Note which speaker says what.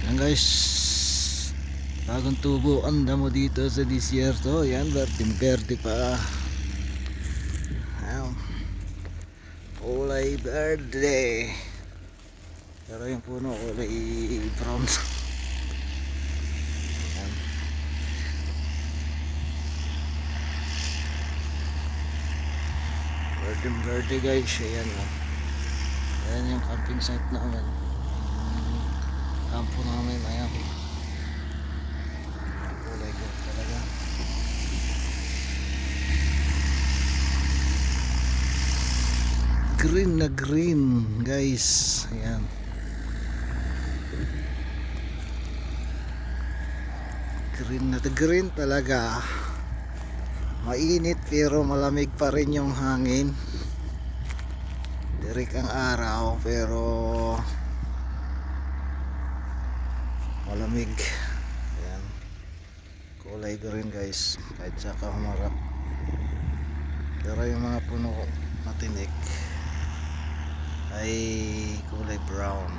Speaker 1: Yan guys, bagong tubo ang damo dito sa disyerto. Yan, verde pa. Ayan, kulay verde, pero yung puno kulay brown. Yan. Verde guys. Ayan, ayan yung camping site namin, kampo namin. Ayan, kulay gold talaga. Green na green guys. Ayan, green na green talaga. Mainit pero malamig pa rin yung hangin. Dirik ang araw pero malamig. Ayan, kulay green guys kahit saka humarap. Pero yung mga puno matinik ay kulay brown.